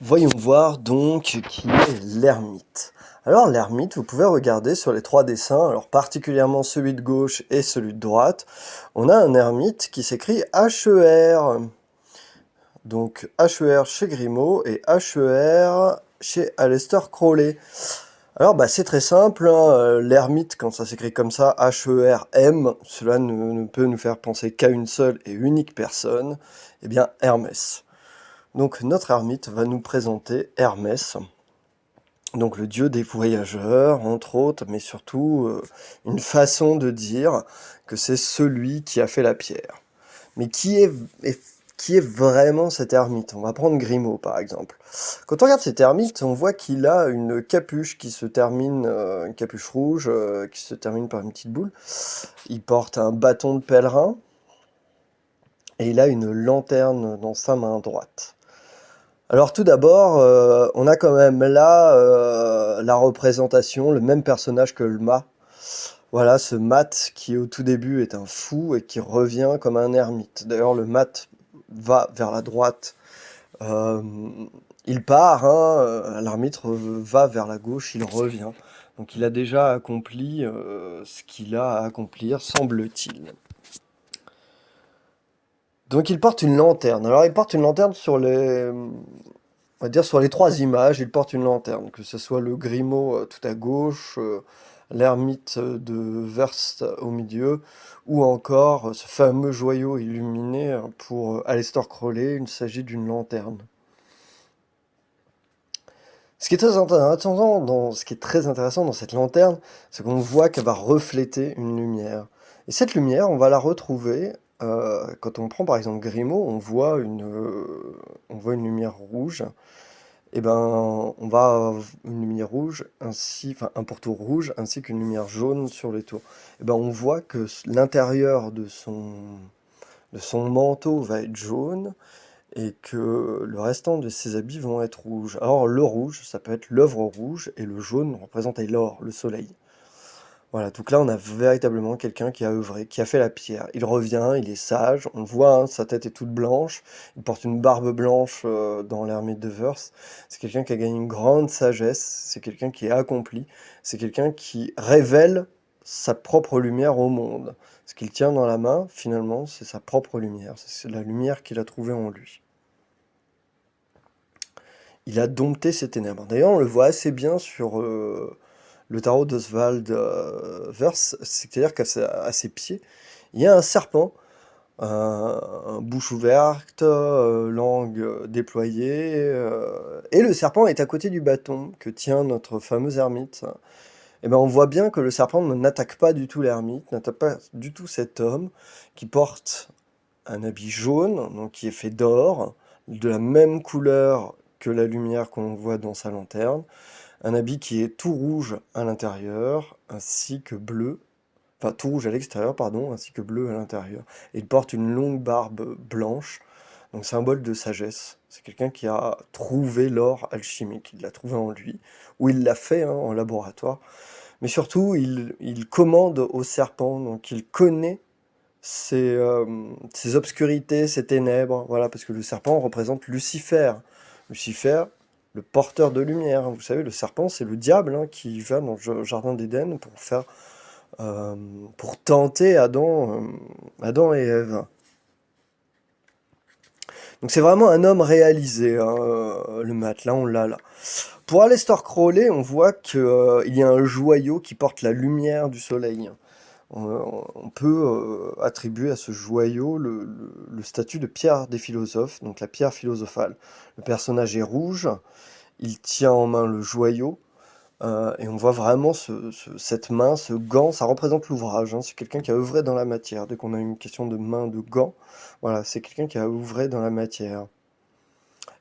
Voyons voir donc qui est l'ermite. Alors l'ermite, vous pouvez regarder sur les trois dessins, alors particulièrement celui de gauche et celui de droite, on a un ermite qui s'écrit H-E-R. Donc H-E-R chez Grimaud et H-E-R chez Aleister Crowley. Alors c'est très simple, hein, l'ermite quand ça s'écrit comme ça, H-E-R-M, cela ne peut nous faire penser qu'à une seule et unique personne, eh bien Hermès. Donc notre ermite va nous présenter Hermès, donc le dieu des voyageurs, entre autres, mais surtout une façon de dire que c'est celui qui a fait la pierre. Mais qui est vraiment cet ermite? On va prendre Grimaud par exemple. Quand on regarde cet ermite, on voit qu'il a une capuche qui se termine, une capuche rouge qui se termine par une petite boule. Il porte un bâton de pèlerin et il a une lanterne dans sa main droite. Alors tout d'abord, on a quand même là la représentation, le même personnage que le mât. Voilà, ce mat qui au tout début est un fou et qui revient comme un ermite. D'ailleurs, le mat va vers la droite. Euh, il part, hein, l'ermite va vers la gauche, il revient. Donc il a déjà accompli ce qu'il a à accomplir, semble-t-il. Donc il porte une lanterne. Alors il porte une lanterne sur on va dire sur les trois images, il porte une lanterne, que ce soit le Grimaud tout à gauche, l'ermite de Verst au milieu, ou encore ce fameux joyau illuminé pour Aleister Crowley, il s'agit d'une lanterne. Ce qui est ce qui est très intéressant dans cette lanterne, c'est qu'on voit qu'elle va refléter une lumière. Et cette lumière, on va la retrouver quand on prend par exemple Grimaud, on voit une lumière rouge. Et ben, on va avoir une lumière rouge, enfin un pourtour rouge, ainsi qu'une lumière jaune sur les tours. Et ben, on voit que l'intérieur de son manteau va être jaune et que le restant de ses habits vont être rouges. Alors le rouge, ça peut être l'œuvre rouge et le jaune représente l'or, le soleil. Voilà, donc là on a véritablement quelqu'un qui a œuvré, qui a fait la pierre. Il revient, il est sage, on le voit, hein, sa tête est toute blanche, il porte une barbe blanche dans l'ermite de Verse. C'est quelqu'un qui a gagné une grande sagesse, c'est quelqu'un qui est accompli, c'est quelqu'un qui révèle sa propre lumière au monde. Ce qu'il tient dans la main, finalement, c'est sa propre lumière, c'est la lumière qu'il a trouvée en lui. Il a dompté ses ténèbres. D'ailleurs, on le voit assez bien sur le tarot d'Oswald Verse, c'est-à-dire qu'à ses pieds, il y a un serpent, bouche ouverte, langue déployée, et le serpent est à côté du bâton que tient notre fameux ermite. Et ben on voit bien que le serpent n'attaque pas du tout l'ermite, n'attaque pas du tout cet homme qui porte un habit jaune, donc qui est fait d'or, de la même couleur que la lumière qu'on voit dans sa lanterne, un habit qui est tout rouge à l'intérieur, ainsi que bleu, enfin tout rouge à l'extérieur, pardon, ainsi que bleu à l'intérieur. Et il porte une longue barbe blanche, donc symbole de sagesse. C'est quelqu'un qui a trouvé l'or alchimique, il l'a trouvé en lui, ou il l'a fait hein, en laboratoire. Mais surtout, il commande au serpent, donc il connaît ses obscurités, ses ténèbres, voilà, parce que le serpent représente Lucifer. Lucifer, le porteur de lumière. Vous savez, le serpent, c'est le diable hein, qui va dans le jardin d'Éden pour tenter Adam et Ève. Donc c'est vraiment un homme réalisé, hein, le mat. Là, on l'a là. Pour Aleister Crowley, on voit qu'il y a un joyau qui porte la lumière du soleil. On peut attribuer à ce joyau le statut de pierre des philosophes, donc la pierre philosophale. Le personnage est rouge, il tient en main le joyau, et on voit vraiment cette main, ce gant, ça représente l'ouvrage, hein. C'est quelqu'un qui a œuvré dans la matière. Dès qu'on a une question de main, de gant, voilà, c'est quelqu'un qui a œuvré dans la matière.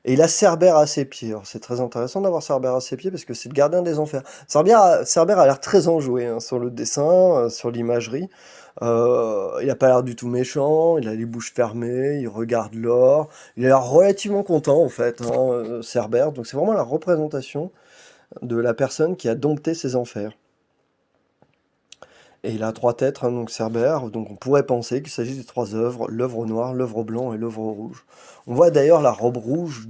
Et il a Cerbère à ses pieds. Alors, c'est très intéressant d'avoir Cerbère à ses pieds parce que c'est le gardien des enfers. Cerbère a l'air très enjoué hein, sur le dessin, sur l'imagerie. Il n'a pas l'air du tout méchant, il a les bouches fermées, il regarde l'or. Il a l'air relativement content en fait, hein, Cerbère. Donc c'est vraiment la représentation de la personne qui a dompté ses enfers. Et il a 3 têtes, hein, donc Cerbère, donc on pourrait penser qu'il s'agit des 3 œuvres, l'œuvre noire, l'œuvre blanc et l'œuvre rouge. On voit d'ailleurs la robe rouge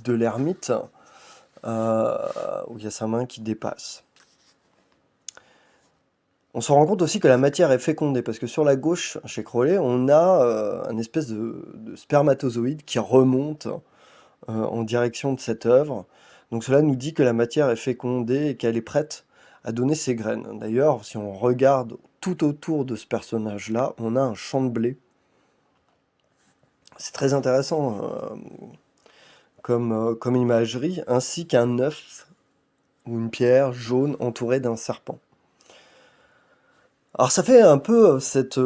de l'ermite, euh, où il y a sa main qui dépasse. On se rend compte aussi que la matière est fécondée, parce que sur la gauche, chez Crowley, on a un espèce de spermatozoïde qui remonte en direction de cette œuvre. Donc cela nous dit que la matière est fécondée et qu'elle est prête à donner ses graines. D'ailleurs, si on regarde tout autour de ce personnage-là, on a un champ de blé. C'est très intéressant comme imagerie, ainsi qu'un œuf ou une pierre jaune entourée d'un serpent. Alors ça fait un peu cette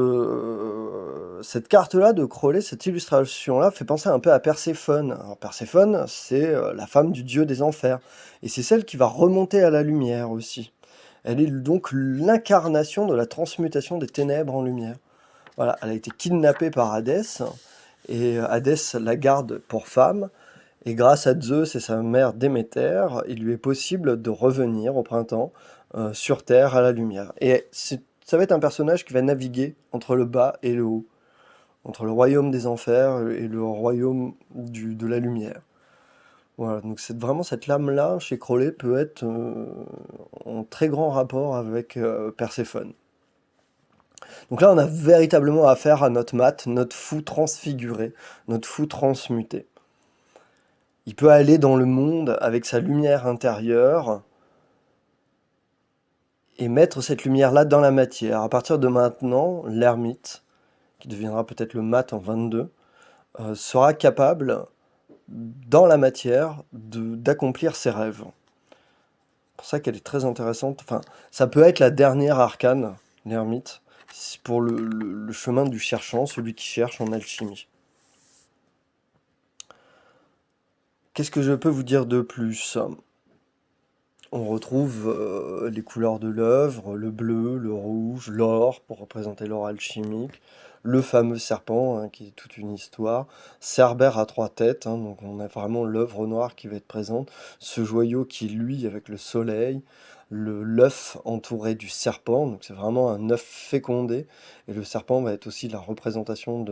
carte-là de Crowley, cette illustration-là, fait penser un peu à Perséphone. Alors Perséphone, c'est la femme du dieu des enfers, et c'est celle qui va remonter à la lumière aussi. Elle est donc l'incarnation de la transmutation des ténèbres en lumière. Voilà, elle a été kidnappée par Hadès, et Hadès la garde pour femme, et grâce à Zeus et sa mère Déméter, il lui est possible de revenir au printemps sur Terre à la lumière. Et ça va être un personnage qui va naviguer entre le bas et le haut, entre le royaume des enfers et le royaume de la lumière. Voilà, donc vraiment cette lame-là, chez Crowley, peut être en très grand rapport avec Perséphone. Donc là, on a véritablement affaire à notre mat, notre fou transfiguré, notre fou transmuté. Il peut aller dans le monde avec sa lumière intérieure et mettre cette lumière-là dans la matière. À partir de maintenant, l'ermite, qui deviendra peut-être le mat en 22, sera capable, dans la matière, d'accomplir ses rêves. C'est pour ça qu'elle est très intéressante. Enfin, ça peut être la dernière arcane, l'ermite, pour le chemin du cherchant, celui qui cherche en alchimie. Qu'est-ce que je peux vous dire de plus? On retrouve les couleurs de l'œuvre, le bleu, le rouge, l'or pour représenter l'or alchimique, le fameux serpent hein, qui est toute une histoire, Cerbère à 3 têtes, hein, donc on a vraiment l'œuvre noire qui va être présente, ce joyau qui luit avec le soleil, l'œuf entouré du serpent, donc c'est vraiment un œuf fécondé, et le serpent va être aussi la représentation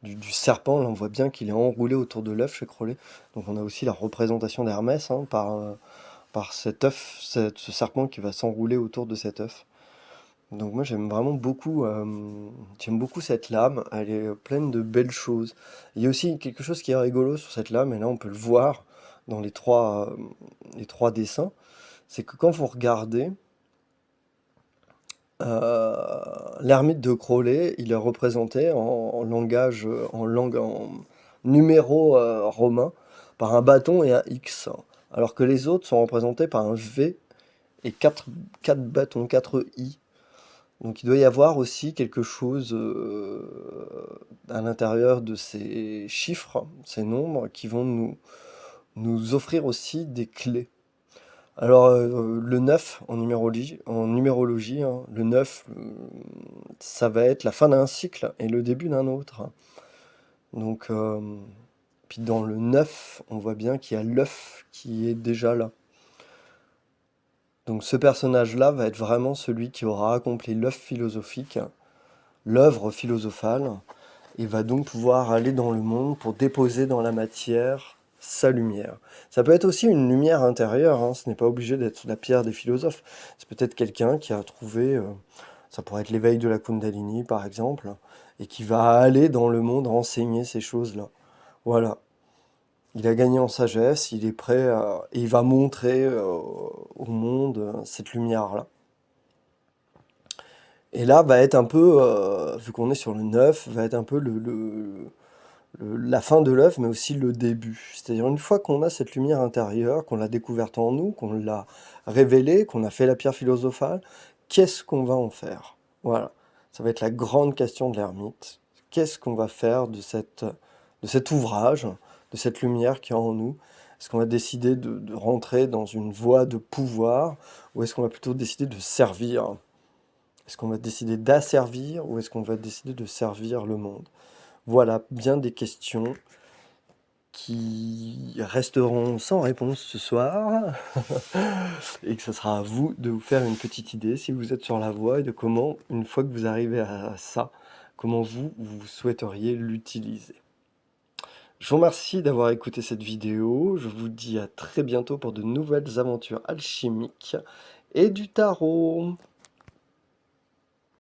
du serpent, là on voit bien qu'il est enroulé autour de l'œuf chez Crowley, donc on a aussi la représentation d'Hermès hein, par cet œuf, ce serpent qui va s'enrouler autour de cet œuf. Donc moi j'aime beaucoup cette lame, elle est pleine de belles choses. Il y a aussi quelque chose qui est rigolo sur cette lame, et là on peut le voir dans les trois dessins, c'est que quand vous regardez, l'ermite de Crowley, il est représenté en numéro romain par un bâton et un X, alors que les autres sont représentés par un V et quatre bâtons, 4 I. Donc il doit y avoir aussi quelque chose à l'intérieur de ces chiffres, ces nombres, qui vont nous offrir aussi des clés. Alors le 9 en numérologie hein, le 9, ça va être la fin d'un cycle et le début d'un autre. Donc, puis dans le 9, on voit bien qu'il y a l'œuf qui est déjà là. Donc ce personnage-là va être vraiment celui qui aura accompli l'œuf philosophique, l'œuvre philosophale, et va donc pouvoir aller dans le monde pour déposer dans la matière sa lumière. Ça peut être aussi une lumière intérieure, hein, ce n'est pas obligé d'être la pierre des philosophes. C'est peut-être quelqu'un qui a trouvé, ça pourrait être l'éveil de la Kundalini par exemple, et qui va aller dans le monde enseigner ces choses-là. Voilà. Il a gagné en sagesse, il est prêt et il va montrer au monde cette lumière-là. Et là va être un peu, vu qu'on est sur le 9, va être un peu la fin de l'œuvre, mais aussi le début. C'est-à-dire une fois qu'on a cette lumière intérieure, qu'on l'a découverte en nous, qu'on l'a révélée, qu'on a fait la pierre philosophale, qu'est-ce qu'on va en faire? Voilà. Ça va être la grande question de l'ermite. Qu'est-ce qu'on va faire de cet ouvrage, de cette lumière qui est en nous? Est-ce qu'on va décider de rentrer dans une voie de pouvoir, ou est-ce qu'on va plutôt décider de servir? Est-ce qu'on va décider d'asservir, ou est-ce qu'on va décider de servir le monde? Voilà, bien des questions qui resteront sans réponse ce soir et que ce sera à vous de vous faire une petite idée si vous êtes sur la voie et de comment, une fois que vous arrivez à ça, comment vous souhaiteriez l'utiliser. Je vous remercie d'avoir écouté cette vidéo. Je vous dis à très bientôt pour de nouvelles aventures alchimiques et du tarot.